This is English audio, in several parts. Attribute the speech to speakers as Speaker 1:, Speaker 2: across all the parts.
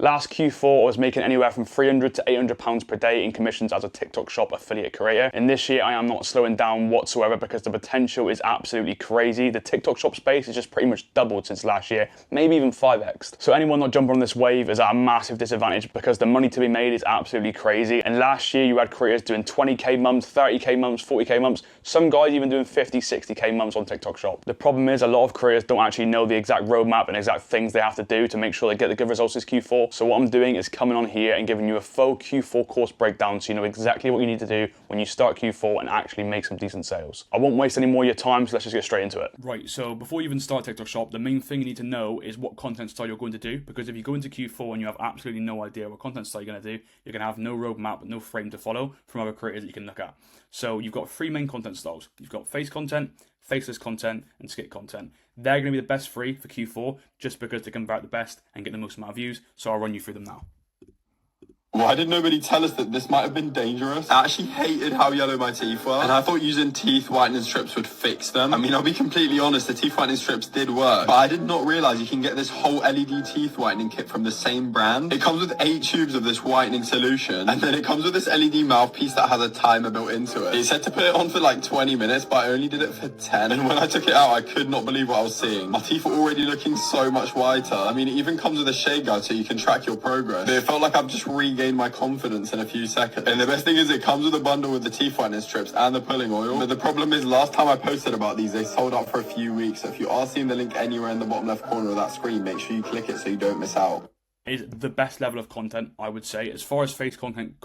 Speaker 1: Last Q4, I was making anywhere from £300 to £800 per day in commissions as a TikTok Shop affiliate creator. And this year, I am not slowing down whatsoever because the potential is absolutely crazy. The TikTok Shop space has just pretty much doubled since last year, maybe even 5x. So anyone not jumping on this wave is at a massive disadvantage because the money to be made is absolutely crazy. And last year, you had creators doing 20K months, 30K months, 40K months, some guys even doing 50, 60K months on TikTok Shop. The problem is a lot of creators don't actually know the exact roadmap and exact things they have to do to make sure they get the good results this Q4. So what I'm doing is coming on here and giving you a full Q4 course breakdown so you know exactly what you need to do when you start Q4 and actually make some decent sales. I won't waste any more of your time, so let's just get straight into it. Right, so before you even start TikTok Shop, the main thing you need to know is what content style you're going to do, because if you go into Q4 and you have absolutely no idea what content style you're going to do, you're going to have no roadmap, no frame to follow from other creators that you can look at. So you've got three main content styles. You've got face content, faceless content, and skit content. They're going to be the best three for Q4 just because they convert the best and get the most amount of views. So I'll run you through them now.
Speaker 2: Why did nobody tell us that this might have been dangerous? I actually hated how yellow my teeth were, and I thought using teeth whitening strips would fix them. I mean, I'll be completely honest, the teeth whitening strips did work, but I did not realize you can get this whole LED teeth whitening kit from the same brand. It comes with 8 tubes of this whitening solution, and then it comes with this LED mouthpiece that has a timer built into it. It said to put it on for like 20 minutes, but I only did it for 10, and when I took it out, I could not believe what I was seeing. My teeth were already looking so much whiter. I mean, it even comes with a shade guard so you can track your progress. But it felt like I've just regained my confidence in a few seconds. And the best thing is it comes with a bundle with the teeth whitening strips and the pulling oil. But the problem is last time I posted about these, they sold out for a few weeks. So if you are seeing the link anywhere in the bottom left corner of that screen, make sure you click it so you don't miss out.
Speaker 1: Is the best level of content, I would say. As far as face content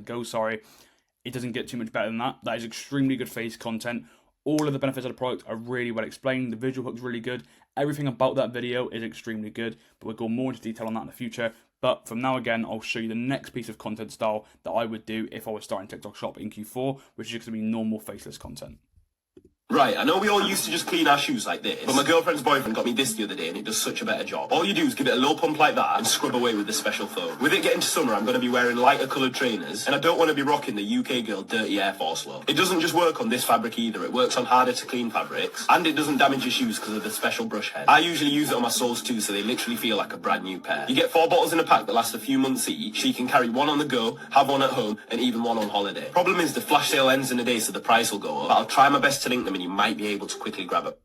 Speaker 1: goes, it doesn't get too much better than that. That is extremely good face content. All of the benefits of the product are really well explained. The visual hook's really good. Everything about that video is extremely good, but we'll go more into detail on that in the future. But from now again, I'll show you the next piece of content style that I would do if I was starting TikTok Shop in Q4, which is just going to be normal faceless content.
Speaker 3: Right, I know we all used to just clean our shoes like this, but my girlfriend's boyfriend got me this the other day and it does such a better job. All you do is give it a little pump like that and scrub away with this special foam. With it getting to summer, I'm going to be wearing lighter coloured trainers, and I don't want to be rocking the UK girl dirty Air Force look. It doesn't just work on this fabric either, it works on harder to clean fabrics, and it doesn't damage your shoes because of the special brush head. I usually use it on my soles too, so they literally feel like a brand new pair. You get 4 bottles in a pack that last a few months each, so you can carry one on the go, have one at home, and even one on holiday. Problem is the flash sale ends in a day, so the price will go up, but I'll try my best to link them and you might be able to quickly grab it.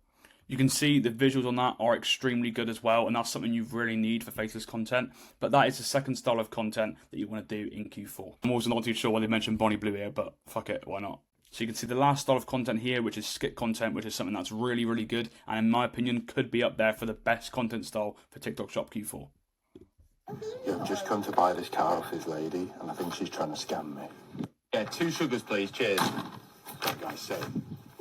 Speaker 1: You can see the visuals on that are extremely good as well, and that's something you really need for faceless content. But that is the second style of content that you want to do in Q4. I'm also not too sure why they mentioned Bonnie Blue here, but fuck it, why not? So you can see the last style of content here, which is skit content, which is something that's really, really good, and in my opinion, could be up there for the best content style for TikTok Shop Q4.
Speaker 2: Yeah, I've just come to buy this car off this lady, and I think she's trying to scam me. Yeah, 2 sugars, please. Cheers. Like I say,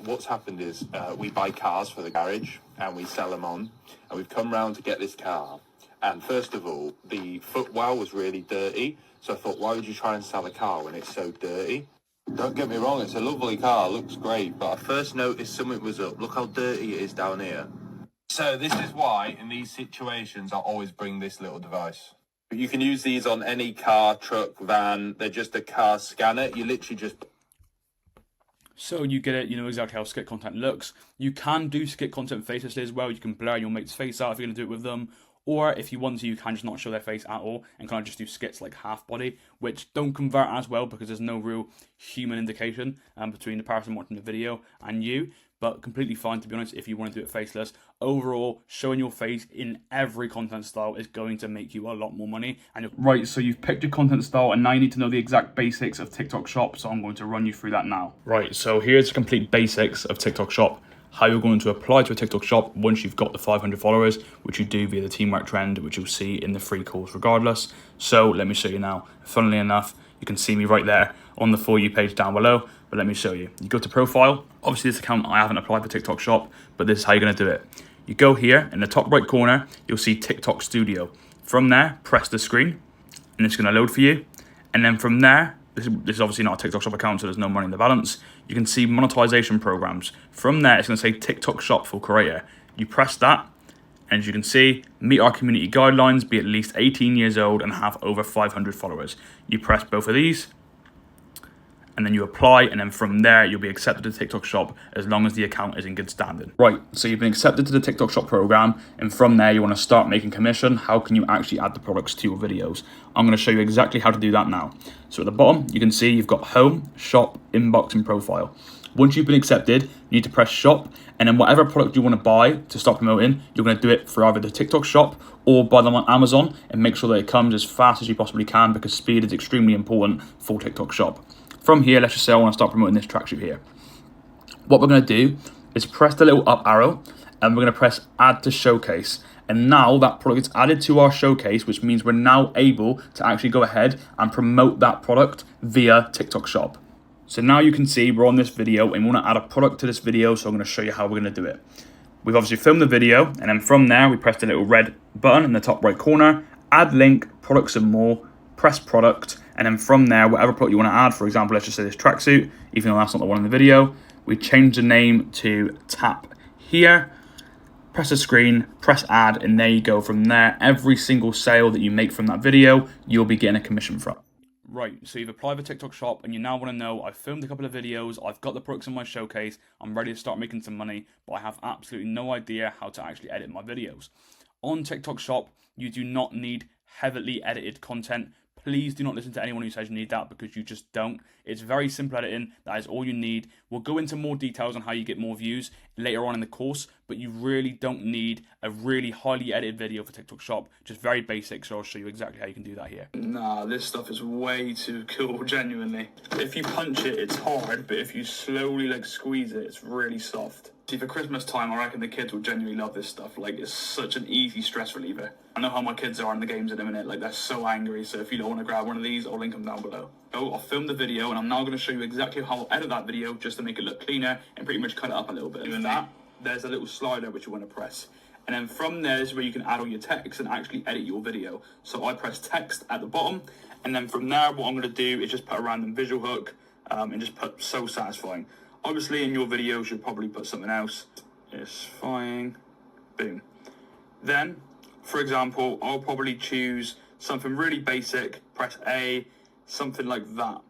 Speaker 2: what's happened is we buy cars for the garage and we sell them on, and we've come round to get this car, and first of all the footwell was really dirty, so I thought, why would you try and sell a car when it's so dirty? Don't get me wrong, it's a lovely car, looks great, but I first noticed something was up. Look how dirty it is down here. So this is why in these situations I always bring this little device. You can use these on any car, truck, van. They're just a car scanner. You literally just...
Speaker 1: So you get it, you know exactly how skit content looks. You can do skit content facelessly as well. You can blur your mate's face out if you're going to do it with them. Or if you want to, you can just not show their face at all and kind of just do skits like half body, which don't convert as well because there's no real human indication between the person watching the video and you. But completely fine, to be honest, if you want to do it faceless. Overall, showing your face in every content style is going to make you a lot more money. And right, so you've picked your content style, and now you need to know the exact basics of TikTok Shop, so I'm going to run you through that now. Right, so here's the complete basics of TikTok Shop. How you're going to apply to a TikTok Shop once you've got the 500 followers, which you do via the Teamwork Trend, which you'll see in the free course regardless. So let me show you now. Funnily enough, you can see me right there on the For You page down below, but let me show you. You go to profile. Obviously this account, I haven't applied for TikTok Shop, but this is how you're going to do it. You go here in the top right corner, you'll see TikTok Studio. From there, press the screen and it's going to load for you. And then from there, this is obviously not a TikTok Shop account, so there's no money in the balance. You can see monetization programs. From there, it's going to say TikTok Shop for Creator. You press that, and as you can see, meet our community guidelines, be at least 18 years old and have over 500 followers. You press both of these, and then you apply, and then from there you'll be accepted to TikTok Shop as long as the account is in good standing. Right, so you've been accepted to the TikTok Shop program, and from there you want to start making commission. How can you actually add the products to your videos? I'm going to show you exactly how to do that now. So at the bottom you can see you've got home, shop, inbox, and profile. Once you've been accepted, you need to press shop, and then whatever product you want to buy to start promoting, you're going to do it for either the TikTok Shop or buy them on Amazon, and make sure that it comes as fast as you possibly can, because speed is extremely important for TikTok Shop. From here, let's just say I want to start promoting this tracksuit here. What we're going to do is press the little up arrow, and we're going to press add to showcase. And now that product is added to our showcase, which means we're now able to actually go ahead and promote that product via TikTok Shop. So now you can see we're on this video and we want to add a product to this video, so I'm going to show you how we're going to do it. We've obviously filmed the video, and then from there we press the little red button in the top right corner, add link, products and more, press product, and then from there whatever product you want to add, for example let's just say this tracksuit, even though that's not the one in the video, we change the name to tap here, press the screen, press add, and there you go. From there, every single sale that you make from that video, you'll be getting a commission from. Right, so you've applied for TikTok Shop and you now want to know, I've filmed a couple of videos, I've got the products in my showcase, I'm ready to start making some money, but I have absolutely no idea how to actually edit my videos. On TikTok Shop, you do not need heavily edited content. Please do not listen to anyone who says you need that, because you just don't. It's very simple editing. That is all you need. We'll go into more details on how you get more views later on in the course, but you really don't need a really highly edited video for TikTok Shop. Just very basic, so I'll show you exactly how you can do that here.
Speaker 4: Nah, this stuff is way too cool, genuinely. If you punch it, it's hard, but if you slowly squeeze it, it's really soft. See, for Christmas time, I reckon the kids will genuinely love this stuff. It's such an easy stress reliever. I know how my kids are in the games in a minute. They're so angry. So if you don't want to grab one of these, I'll link them down below. So I'll film the video, and I'm now going to show you exactly how I'll edit that video just to make it look cleaner and pretty much cut it up a little bit. Doing that, there's a little slider which you want to press. And then from there is where you can add all your text and actually edit your video. So I press text at the bottom, and then from there, what I'm going to do is just put a random visual hook and just put so satisfying. Obviously, in your videos, you'll probably put something else. It's fine. Boom. Then, for example, I'll probably choose something really basic, press A, something like that.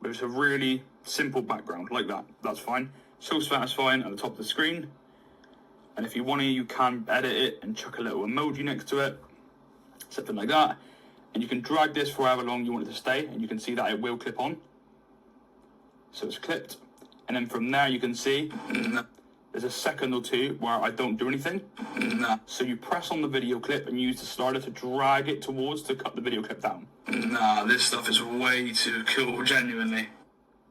Speaker 4: With a really simple background, like that. That's fine. So satisfying at the top of the screen. And if you want to, you can edit it and chuck a little emoji next to it. Something like that. And you can drag this for however long you want it to stay, and you can see that it will clip on. So it's clipped. And then from there you can see there's a second or two where I don't do anything. So you press on the video clip and use the slider to drag it towards to cut the video clip down. Nah, this stuff is way too cool, genuinely.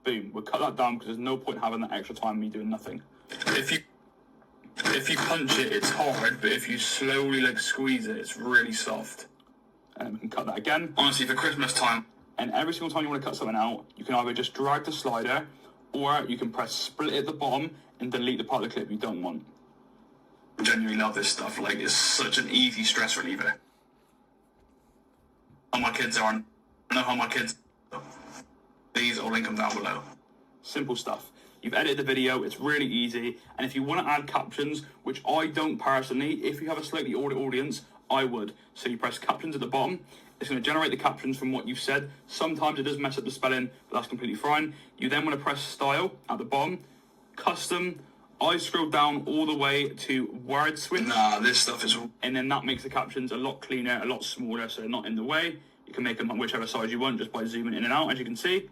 Speaker 1: Boom, we'll cut that down because there's no point having that extra time me doing nothing.
Speaker 4: If you punch it, it's hard, but if you slowly squeeze it, it's really soft.
Speaker 1: And then we can cut that again.
Speaker 4: Honestly, for Christmas time.
Speaker 1: And every single time you want to cut something out, you can either just drag the slider, or you can press split at the bottom and delete the part of the clip you don't want.
Speaker 4: I genuinely love this stuff. It's such an easy stress reliever. How my kids are. I know how my kids are. These, I'll link them down below.
Speaker 1: Simple stuff. You've edited the video, it's really easy. And if you want to add captions, which I don't personally, if you have a slightly older audience, I would. So you press captions at the bottom. It's going to generate the captions from what you've said. Sometimes it does mess up the spelling, but that's completely fine. You then want to press style at the bottom, custom. I scroll down all the way to word switch.
Speaker 4: Nah, this stuff is...
Speaker 1: And then that makes the captions a lot cleaner, a lot smaller, so they're not in the way. You can make them whichever size you want just by zooming in and out, as you can see.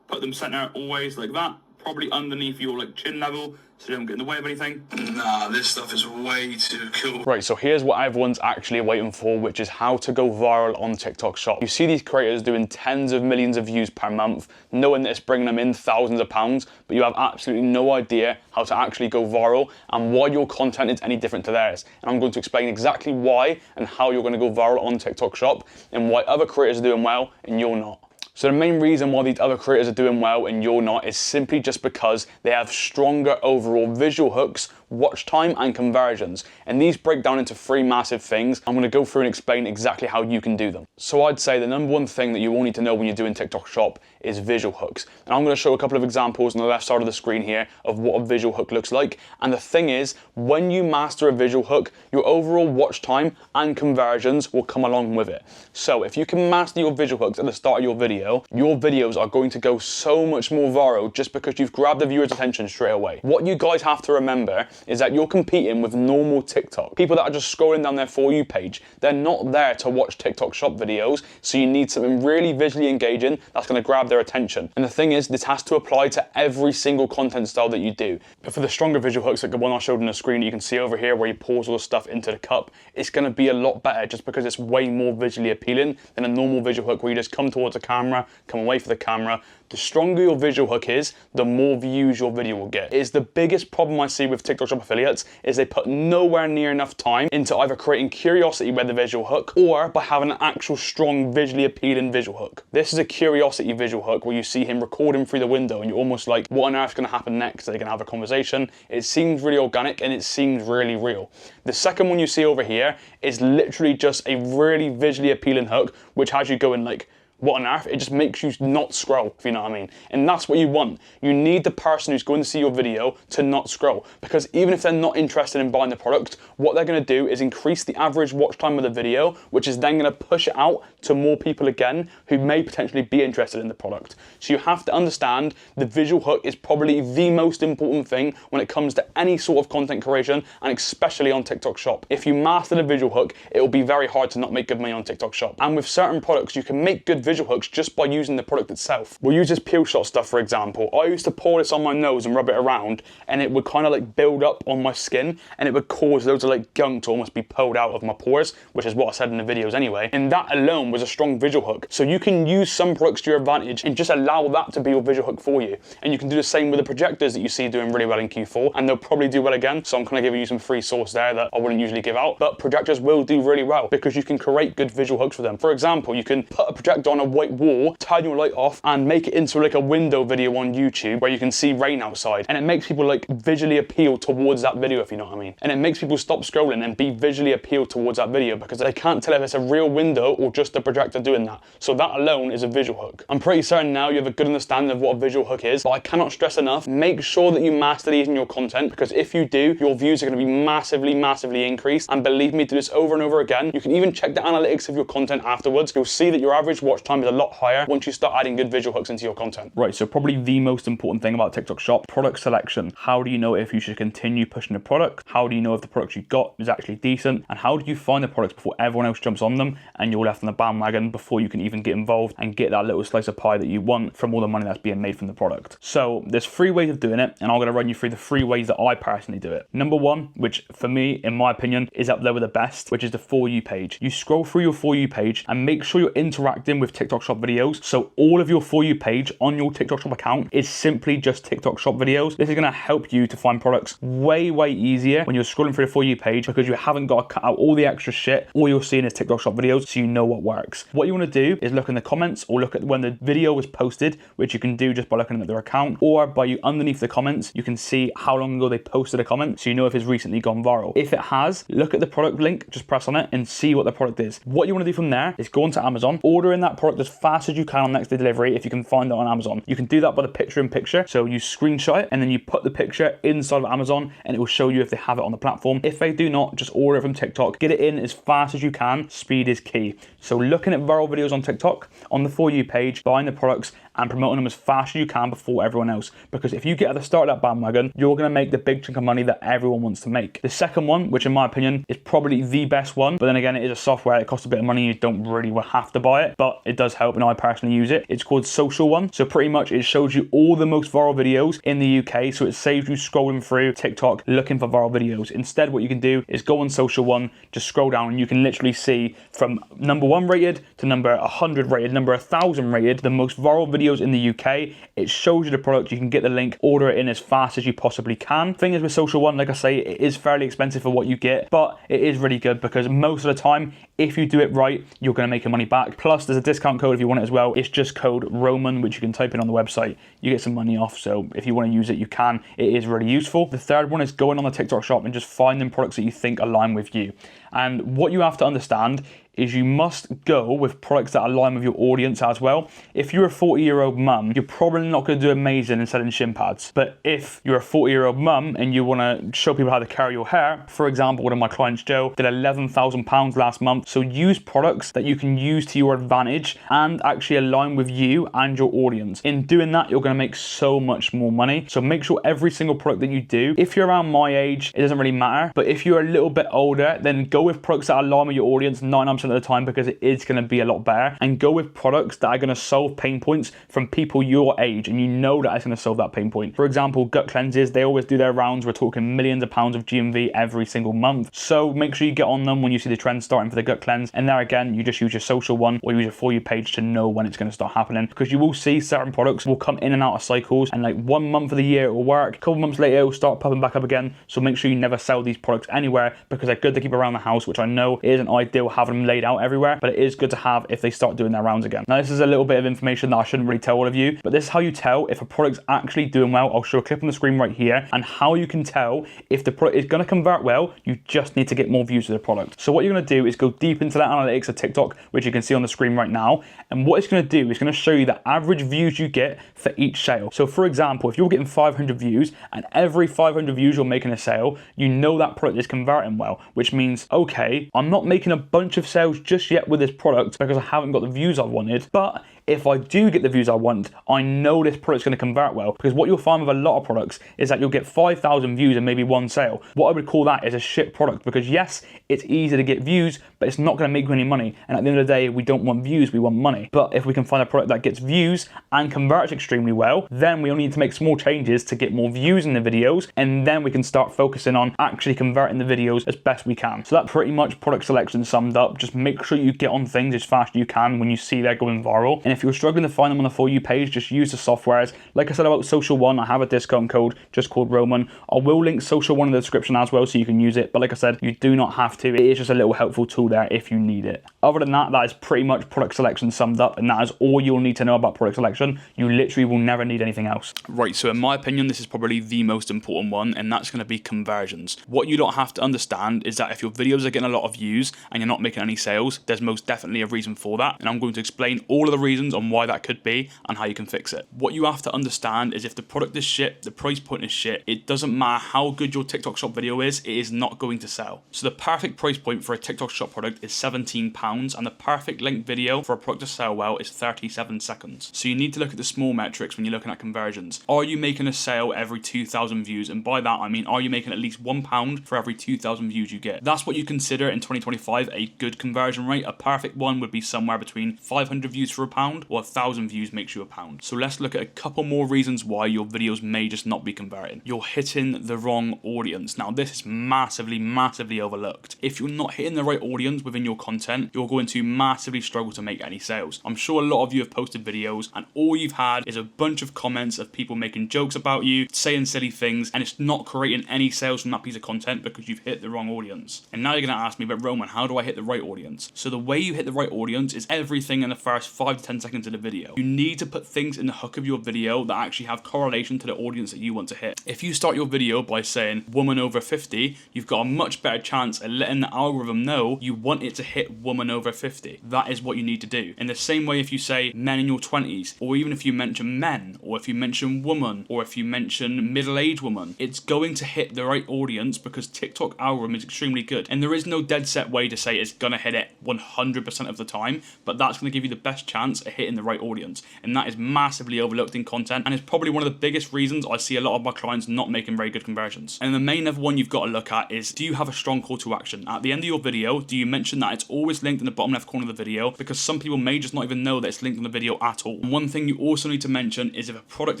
Speaker 1: Put them center always like that. Probably underneath your chin level, so they don't get in the way of anything.
Speaker 4: Nah, this stuff is way too cool.
Speaker 1: Right, so here's what everyone's actually waiting for, which is how to go viral on TikTok Shop. You see these creators doing tens of millions of views per month, knowing that it's bringing them in thousands of pounds, but you have absolutely no idea how to actually go viral and why your content is any different to theirs. And I'm going to explain exactly why and how you're going to go viral on TikTok Shop and why other creators are doing well and you're not. So the main reason why these other creators are doing well and you're not is simply just because they have stronger overall visual hooks watch time, and conversions. And these break down into 3 massive things. I'm going to go through and explain exactly how you can do them. So I'd say the number one thing that you all need to know when you're doing TikTok Shop is visual hooks. And I'm going to show a couple of examples on the left side of the screen here of what a visual hook looks like. And the thing is, when you master a visual hook, your overall watch time and conversions will come along with it. So if you can master your visual hooks at the start of your videos are going to go so much more viral just because you've grabbed the viewer's attention straight away. What you guys have to remember is that you're competing with normal TikTok. People that are just scrolling down their For You page, they're not there to watch TikTok Shop videos, so you need something really visually engaging that's going to grab their attention. And the thing is, this has to apply to every single content style that you do. But for the stronger visual hooks, like the one I showed on the screen that you can see over here where you pours all the stuff into the cup, it's going to be a lot better just because it's way more visually appealing than a normal visual hook where you just come towards the camera, come away from the camera. The stronger your visual hook is, the more views your video will get. It's the biggest problem I see with TikTok Shop affiliates is they put nowhere near enough time into either creating curiosity with the visual hook or by having an actual strong visually appealing visual hook. This is a curiosity visual hook where you see him recording through the window and you're almost like, what on earth's going to happen next? Are they going to have a conversation? It seems really organic and it seems really real. The second one you see over here is literally just a really visually appealing hook which has you going like, what on earth? It just makes you not scroll, if you know what I mean. And that's what you want. You need the person who's going to see your video to not scroll, because even if they're not interested in buying the product, what they're going to do is increase the average watch time of the video, which is then going to push it out to more people again who may potentially be interested in the product. So you have to understand the visual hook is probably the most important thing when it comes to any sort of content creation, and especially on TikTok Shop. If you master the visual hook, it will be very hard to not make good money on TikTok Shop. And with certain products, you can make good visual hooks just by using the product itself. We'll use this peel shot stuff for example. I used to pour this on my nose and rub it around, and it would kind of like build up on my skin, and it would cause loads of like gunk to almost be pulled out of my pores, which is what I said in the videos anyway. And that alone was a strong visual hook. So you can use some products to your advantage and just allow that to be your visual hook for you. And you can do the same with the projectors that you see doing really well in Q4, and they'll probably do well again. So I'm kind of giving you some free sauce there that I wouldn't usually give out, but projectors will do really well because you can create good visual hooks for them. For example, you can put a projector on a white wall, turn your light off, and make it into like a window video on YouTube where you can see rain outside, and it makes people like visually appeal towards that video, if you know what I mean. And it makes people stop scrolling and be visually appealed towards that video because they can't tell if it's a real window or just a projector doing that. So that alone is a visual hook. I'm pretty certain now you have a good understanding of what a visual hook is, but I cannot stress enough, make sure that you master these in your content, because if you do, your views are going to be massively increased. And believe me, do this over and over again. You can even check the analytics of your content afterwards. You'll see that your average watch time is a lot higher once you start adding good visual hooks into your content. Right, so probably the most important thing about TikTok Shop, product selection. How do you know if you should continue pushing a product? How do you know if the product you got is actually decent? And how do you find the products before everyone else jumps on them and you're left on the bandwagon before you can even get involved and get that little slice of pie that you want from all the money that's being made from the product? So there's 3 ways of doing it, and I'm going to run you through the 3 ways that I personally do it. Number 1, which for me, in my opinion, is up there with the best, which is the For You page. You scroll through your For You page and make sure you're interacting with TikTok Shop videos. So all of your For You page on your TikTok Shop account is simply just TikTok Shop videos. This is going to help you to find products way easier when you're scrolling through the For You page, because you haven't got to cut out all the extra shit. All you're seeing is TikTok Shop videos, so you know what works. What you want to do is look in the comments or look at when the video was posted, which you can do just by looking at their account, or by you underneath the comments, you can see how long ago they posted a comment, so you know if it's recently gone viral. If it has, look at the product link, just press on it and see what the product is. What you want to do from there is go onto Amazon, order in that product as fast as you can on next day delivery if you can find it on Amazon. You can do that by the picture-in-picture, so you screenshot it and then you put the picture inside of Amazon and it will show you if they have it on the platform. If they do not, just order it from TikTok. Get it in as fast as you can. Speed is key. So looking at viral videos on TikTok, on the For You page, buying the products and promoting them as fast as you can before everyone else. Because if you get at the start of that bandwagon, you're going to make the big chunk of money that everyone wants to make. The second one, which in my opinion is probably the best one, but then again, it is a software, it costs a bit of money, you don't really have to buy it, but it does help and I personally use it. It's called Social One. So pretty much it shows you all the most viral videos in the UK, so it saves you scrolling through TikTok looking for viral videos. Instead, what you can do is go on Social One, just scroll down and you can literally see from number 1 rated to number 100 rated, number 1,000 rated, the most viral videos videos in the UK. It shows you the product, you can get the link, order it in as fast as you possibly can. Thing is with Social One, like I say, it is fairly expensive for what you get, but it is really good because most of the time, if you do it right, you're going to make your money back. Plus, there's a discount code if you want it as well. It's just code Roman, which you can type in on the website. You get some money off, so if you want to use it, you can. It is really useful. The third one is going on the TikTok shop and just finding products that you think align with you. And what you have to understand is you must go with products that align with your audience as well. If you're a 40-year-old mum, you're probably not going to do amazing in selling shin pads. But if you're a 40-year-old mum and you want to show people how to carry your hair, for example, one of my clients, Joe, did £11,000 last month. So use products that you can use to your advantage and actually align with you and your audience. In doing that, you're going to make so much more money. So make sure every single product that you do, if you're around my age, it doesn't really matter. But if you're a little bit older, then go with products that align with your audience 99% of the time, because it is going to be a lot better. And go with products that are going to solve pain points from people your age, and you know that it's going to solve that pain point. For example, gut cleanses, they always do their rounds. We're talking millions of pounds of GMV every single month. So make sure you get on them when you see the trend starting for the gut cleanse. And there again, you just use your Social One or use your For You page to know when it's going to start happening, because you will see certain products will come in and out of cycles, and like 1 month of the year it will work, a couple months later it will start popping back up again. So make sure you never sell these products anywhere, because they're good to keep around the house, which I know isn't ideal having them laid out everywhere, but it is good to have if they start doing their rounds again. Now, this is a little bit of information that I shouldn't really tell all of you, but this is how you tell if a product's actually doing well. I'll show a clip on the screen right here, and how you can tell if the product is going to convert well. You just need to get more views of the product. So what you're going to do is go deep into the analytics of TikTok, which you can see on the screen right now, and what it's going to do is going to show you the average views you get for each sale. So for example, if you're getting 500 views and every 500 views you're making a sale, you know that product is converting well, which means, okay, I'm not making a bunch of sales just yet with this product because I haven't got the views I wanted, but if I do get the views I want, I know this product's going to convert well. Because what you'll find with a lot of products is that you'll get 5,000 views and maybe one sale. What I would call that is a shit product, because yes, it's easy to get views, but it's not going to make you any money. And at the end of the day, we don't want views, we want money. But if we can find a product that gets views and converts extremely well, then we only need to make small changes to get more views in the videos, and then we can start focusing on actually converting the videos as best we can. So that's pretty much product selection summed up. Just make sure you get on things as fast as you can when you see they're going viral. And if you're struggling to find them on the For You page, just use the softwares. Like I said about Social One, I have a discount code just called Roman. I will link Social One in the description as well so you can use it. But like I said, you do not have to. It is just a little helpful tool there if you need it. Other than that, that is pretty much product selection summed up, and that is all you'll need to know about product selection. You literally will never need anything else. Right, so in my opinion, this is probably the most important one, and that's going to be conversions. What you don't have to understand is that if your videos are getting a lot of views and you're not making any sales, there's most definitely a reason for that, and I'm going to explain all of the reasons on why that could be and how you can fix it. What you have to understand is if the product is shit, the price point is shit, it doesn't matter how good your TikTok shop video is, it is not going to sell. So the perfect price point for a TikTok shop product is £17, and the perfect length video for a product to sell well is 37 seconds. So you need to look at the small metrics when you're looking at conversions. Are you making a sale every 2,000 views? And by that I mean, are you making at least £1 for every 2,000 views you get? That's what you consider in 2025 a good conversion rate. A perfect one would be somewhere between 500 views for £1 or 1,000 views makes you £1. So let's look at a couple more reasons why your videos may just not be converting. You're hitting the wrong audience. Now this is massively overlooked. If you're not hitting the right audience within your content, you're going to massively struggle to make any sales. I'm sure a lot of you have posted videos and all you've had is a bunch of comments of people making jokes about you, saying silly things, and it's not creating any sales from that piece of content because you've hit the wrong audience. And now you're going to ask me, but Roman, how do I hit the right audience? So the way you hit the right audience is everything in the first 5 to 10 seconds of the video. You need to put things in the hook of your video that actually have correlation to the audience that you want to hit. If you start your video by saying woman over 50, you've got a much better chance at letting the algorithm know you want it to hit woman over 50. That is what you need to do. In the same way, if you say men in your 20s, or even if you mention men, or if you mention woman, or if you mention middle-aged woman, it's going to hit the right audience because TikTok algorithm is extremely good. And there is no dead set way to say it's gonna hit it 100% of the time, but that's gonna give you the best chance at hitting the right audience. And that is massively overlooked in content, and it's probably one of the biggest reasons I see a lot of my clients not making very good conversions. And the main other one you've got to look at is, do you have a strong call to action? At the end of your video, do you mention that it's always linked in the bottom left corner of the video? Because some people may just not even know that it's linked in the video at all. And one thing you also need to mention is if a product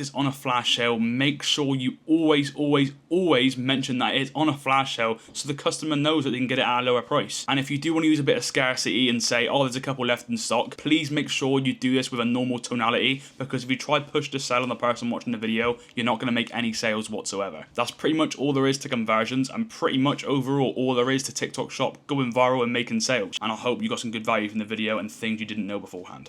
Speaker 1: is on a flash sale, make sure you always mention that it's on a flash sale so the customer knows that they can get it at a lower price. And if you do want to use a bit of scarcity and say, oh, there's a couple left in stock, please make sure you do this with a normal tonality, because if you try push to sell on the person watching the video, you're not going to make any sales whatsoever. That's pretty much all there is to conversions, and pretty much overall all there is to TikTok Shop going viral and making sales. And I hope you got some good value from the video and things you didn't know beforehand.